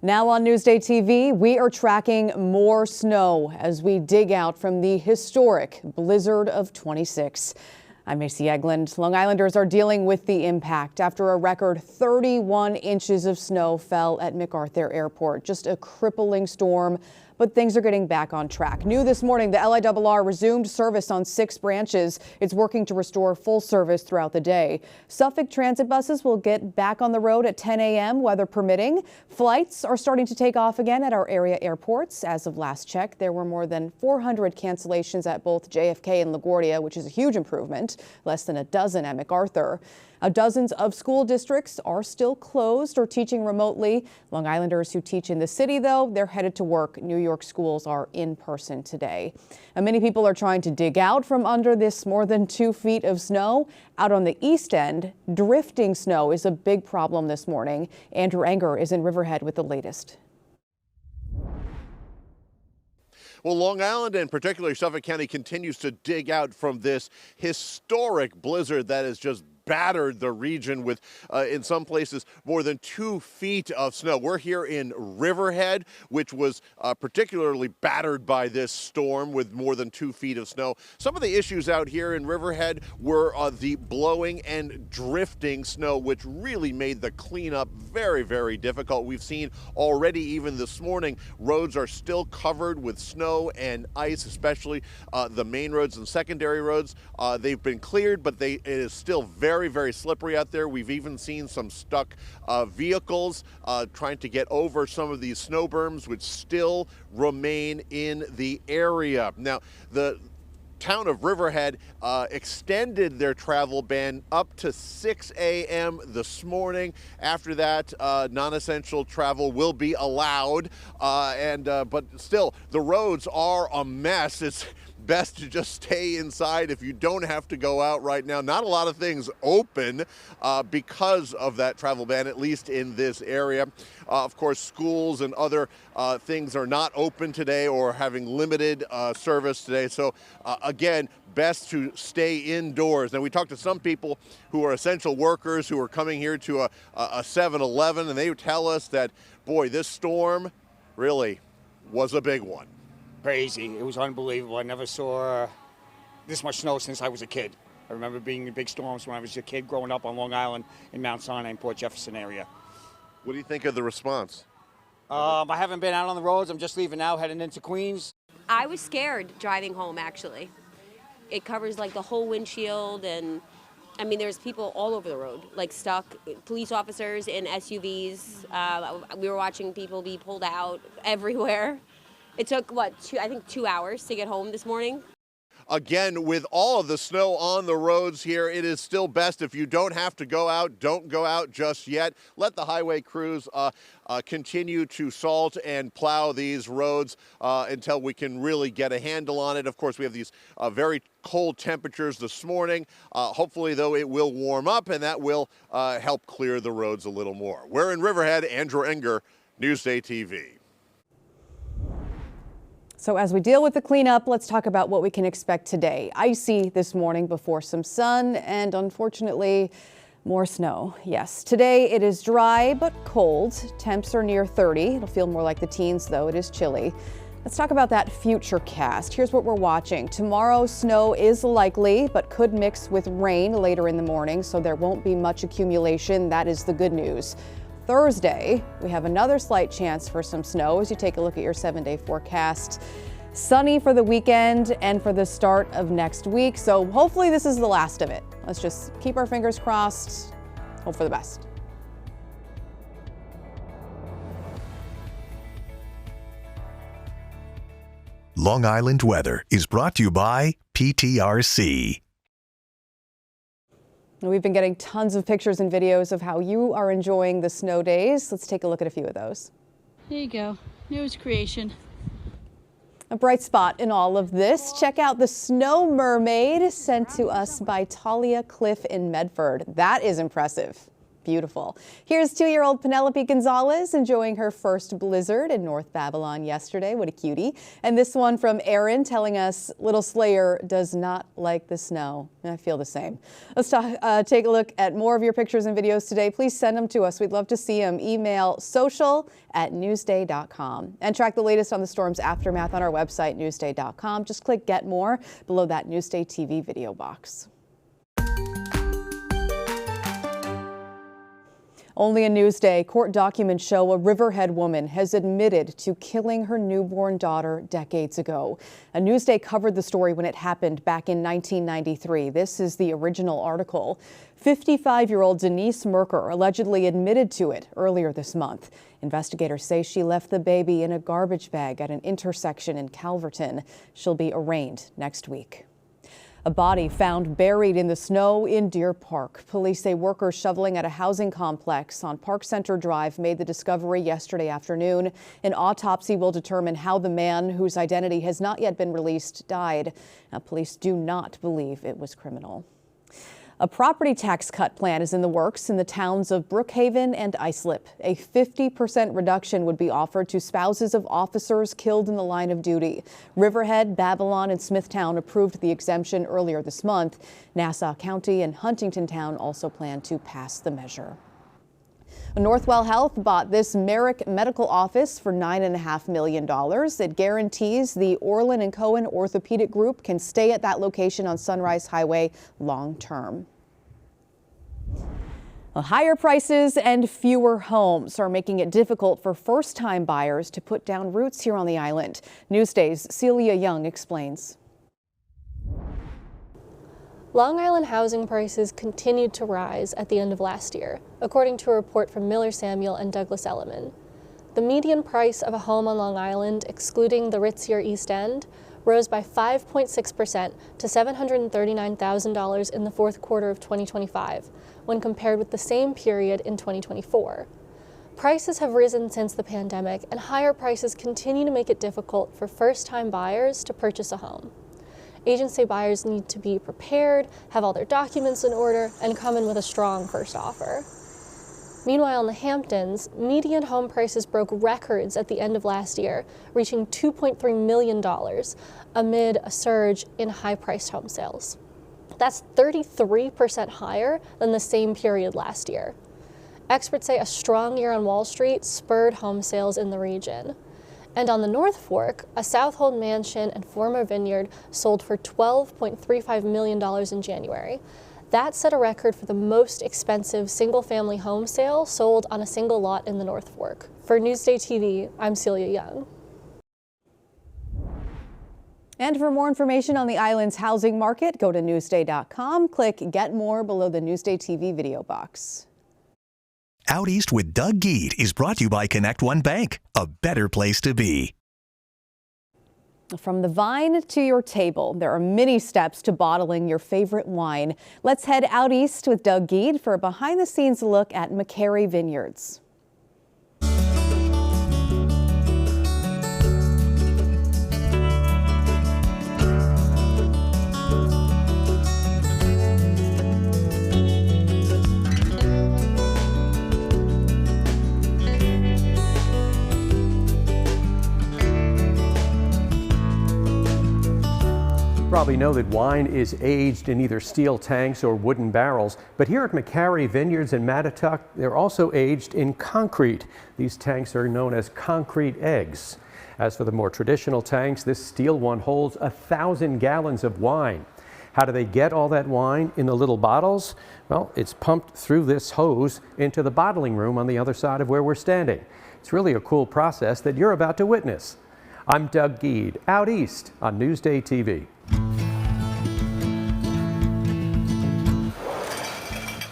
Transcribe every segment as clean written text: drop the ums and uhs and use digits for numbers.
Now on Newsday TV, we are tracking more snow as we dig out from the historic blizzard of 26. I'm Macy Egland. Long Islanders are dealing with the impact after a record 31 inches of snow fell at MacArthur Airport. Just a crippling storm, but things are getting back on track. New this morning, the LIRR resumed service on 6 branches. It's working to restore full service throughout the day. Suffolk transit buses will get back on the road at 10 a.m. weather permitting. Flights are starting to take off again at our area airports. As of last check, there were more than 400 cancellations at both JFK and LaGuardia, which is a huge improvement. Less than a dozen at MacArthur. Dozens of school districts are still closed or teaching remotely. Long Islanders who teach in the city, though, they're headed to work. New York schools are in person today. And many people are trying to dig out from under this more than 2 feet of snow. Out on the east end, drifting snow is a big problem this morning. Andrew Enger is in Riverhead with the latest. Well, Long Island and particularly Suffolk County continues to dig out from this historic blizzard that has just battered the region with, in some places, more than 2 feet of snow. We're here in Riverhead, which was particularly battered by this storm with more than 2 feet of snow. Some of the issues out here in Riverhead were the blowing and drifting snow, which really made the cleanup very, very difficult. We've seen already, even this morning, roads are still covered with snow and ice, especially the main roads and secondary roads. They've been cleared, but it is still very, very slippery out there. We've even seen some stuck vehicles trying to get over some of these snow berms, which still remain in the area. Now, the town of Riverhead extended their travel ban up to 6 a.m. this morning. After that, non-essential travel will be allowed, but still, the roads are a mess. It's best to just stay inside if you don't have to go out right now. Not a lot of things open because of that travel ban, at least in this area. Of course, schools and other things are not open today or having limited service today. So again, best to stay indoors. Now, we talked to some people who are essential workers who are coming here to a 7-Eleven, and they tell us that, boy, this storm really was a big one. Crazy. It was unbelievable. I never saw this much snow since I was a kid. I remember being in big storms when I was a kid growing up on Long Island in Mount Sinai and Port Jefferson area. What do you think of the response? I haven't been out on the roads. I'm just leaving now, heading into Queens. I was scared driving home, actually. It covers like the whole windshield, and I mean, there's people all over the road, like stuck, police officers in SUVs. We were watching people be pulled out everywhere. It took, I think 2 hours to get home this morning. Again, with all of the snow on the roads here, it is still best if you don't have to go out, don't go out just yet. Let the highway crews continue to salt and plow these roads until we can really get a handle on it. Of course, we have these very cold temperatures this morning. Hopefully, though, it will warm up, and that will help clear the roads a little more. We're in Riverhead. Andrew Enger, Newsday TV. So as we deal with the cleanup, let's talk about what we can expect today. Icy this morning before some sun and unfortunately more snow. Yes, today it is dry but cold. Temps are near 30. It'll feel more like the teens though. It is chilly. Let's talk about that future cast. Here's what we're watching. Tomorrow, snow is likely, but could mix with rain later in the morning, so there won't be much accumulation. That is the good news. Thursday, we have another slight chance for some snow as you take a look at your 7-day forecast. Sunny for the weekend and for the start of next week. So hopefully this is the last of it. Let's just keep our fingers crossed, hope for the best. Long Island weather is brought to you by PTRC. We've been getting tons of pictures and videos of how you are enjoying the snow days. Let's take a look at a few of those. There you go. News creation. A bright spot in all of this. Check out the snow mermaid sent to us by Talia Cliff in Medford. That is impressive. Beautiful. Here's 2-year-old Penelope Gonzalez enjoying her first blizzard in North Babylon yesterday. What a cutie. And this one from Erin telling us little Slayer does not like the snow. I feel the same. Let's take a look at more of your pictures and videos today. Please send them to us. We'd love to see them. Email social@newsday.com. And track the latest on the storm's aftermath on our website, newsday.com. Just click Get More below that Newsday TV video box. Only a Newsday. Court documents show a Riverhead woman has admitted to killing her newborn daughter decades ago. A Newsday covered the story when it happened back in 1993. This is the original article. 55-year-old Denise Merker allegedly admitted to it earlier this month. Investigators say she left the baby in a garbage bag at an intersection in Calverton. She'll be arraigned next week. A body found buried in the snow in Deer Park. Police say workers shoveling at a housing complex on Park Center Drive made the discovery yesterday afternoon. An autopsy will determine how the man, whose identity has not yet been released, died. Now, police do not believe it was criminal. A property tax cut plan is in the works in the towns of Brookhaven and Islip. A 50% reduction would be offered to spouses of officers killed in the line of duty. Riverhead, Babylon, and Smithtown approved the exemption earlier this month. Nassau County and Huntington Town also plan to pass the measure. Northwell Health bought this Merrick Medical Office for $9.5 million. It guarantees the Orlin and Cohen Orthopedic Group can stay at that location on Sunrise Highway long term. Well, higher prices and fewer homes are making it difficult for first-time buyers to put down roots here on the island. Newsday's Celia Young explains. Long Island housing prices continued to rise at the end of last year, according to a report from Miller Samuel and Douglas Elliman. The median price of a home on Long Island, excluding the ritzier East End, rose by 5.6% to $739,000 in the fourth quarter of 2025, when compared with the same period in 2024. Prices have risen since the pandemic, and higher prices continue to make it difficult for first-time buyers to purchase a home. Agents say buyers need to be prepared, have all their documents in order, and come in with a strong first offer. Meanwhile, in the Hamptons, median home prices broke records at the end of last year, reaching $2.3 million amid a surge in high-priced home sales. That's 33% higher than the same period last year. Experts say a strong year on Wall Street spurred home sales in the region. And on the North Fork, a Southold mansion and former vineyard sold for $12.35 million in January. That set a record for the most expensive single-family home sale sold on a single lot in the North Fork. For Newsday TV, I'm Celia Young. And for more information on the island's housing market, go to newsday.com. Click Get More below the Newsday TV video box. Out East with Doug Geed is brought to you by Connect One Bank, a better place to be. From the vine to your table, there are many steps to bottling your favorite wine. Let's head out east with Doug Geed for a behind-the-scenes look at McCary Vineyards. Probably know that wine is aged in either steel tanks or wooden barrels, but here at McCary Vineyards in Mattituck, they're also aged in concrete. These tanks are known as concrete eggs. As for the more traditional tanks, this steel one holds 1,000 gallons of wine. How do they get all that wine in the little bottles? Well, it's pumped through this hose into the bottling room on the other side of where we're standing. It's really a cool process that you're about to witness. I'm Doug Geed, out east on Newsday TV.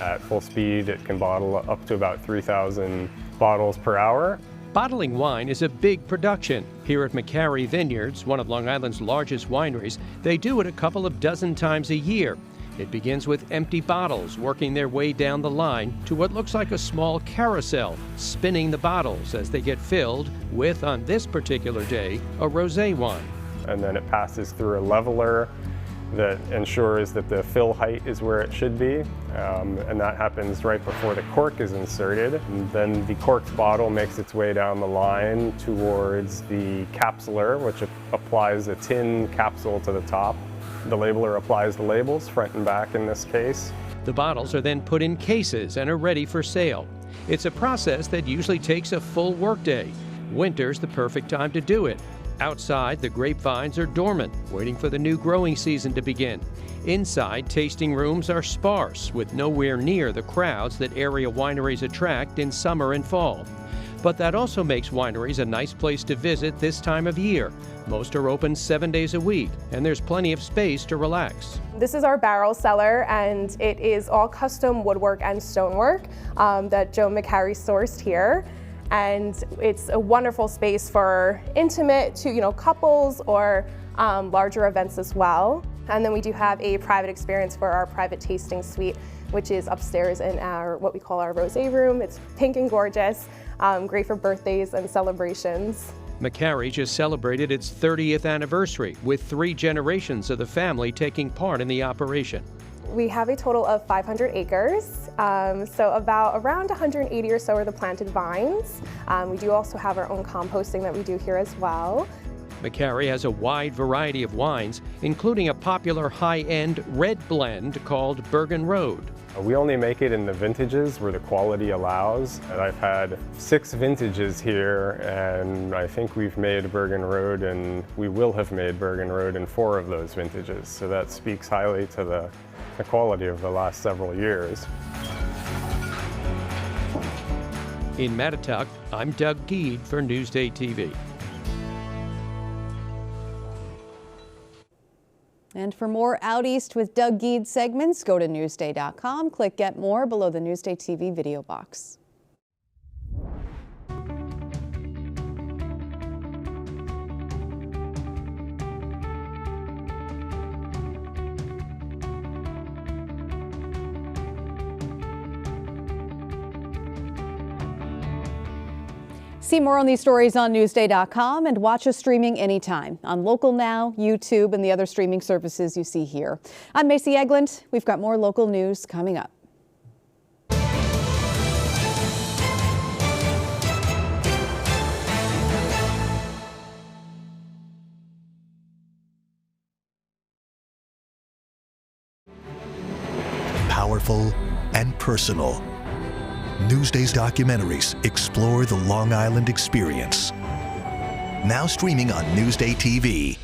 At full speed, it can bottle up to about 3,000 bottles per hour. Bottling wine is a big production. Here at McCary Vineyards, one of Long Island's largest wineries, they do it a couple of dozen times a year. It begins with empty bottles working their way down the line to what looks like a small carousel, spinning the bottles as they get filled with, on this particular day, a rosé wine. And then it passes through a leveler, that ensures that the fill height is where it should be, and that happens right before the cork is inserted. And then the corked bottle makes its way down the line towards the capsuler, which applies a tin capsule to the top. The labeler applies the labels, front and back in this case. The bottles are then put in cases and are ready for sale. It's a process that usually takes a full workday. Winter's the perfect time to do it. Outside, the grapevines are dormant, waiting for the new growing season to begin. Inside, tasting rooms are sparse, with nowhere near the crowds that area wineries attract in summer and fall. But that also makes wineries a nice place to visit this time of year. Most are open 7 days a week, and there's plenty of space to relax. This is our barrel cellar, and it is all custom woodwork and stonework that Joe McCarry sourced here. And it's a wonderful space for intimate to couples or larger events as well. And then we do have a private experience for our private tasting suite, which is upstairs in our what we call our rosé room. It's pink and gorgeous, great for birthdays and celebrations. McCarry just celebrated its 30th anniversary, with 3 generations of the family taking part in the operation. We have a total of 500 acres, so around 180 or so are the planted vines. We do also have our own composting that we do here as well. McCarry has a wide variety of wines, including a popular high-end red blend called Bergen Road. We only make it in the vintages where the quality allows. And I've had 6 vintages here, and I think we've made Bergen Road, and we will have made Bergen Road in 4 of those vintages. So that speaks highly to the quality of the last several years. In Mattituck, I'm Doug Geed for Newsday TV. And for more Out East with Doug Geed segments, go to Newsday.com, click Get More below the Newsday TV video box. See more on these stories on Newsday.com and watch us streaming anytime on Local Now, YouTube, and the other streaming services you see here. I'm Macy Eglund. We've got more local news coming up. Powerful and personal. Newsday's documentaries explore the Long Island experience. Now streaming on Newsday TV.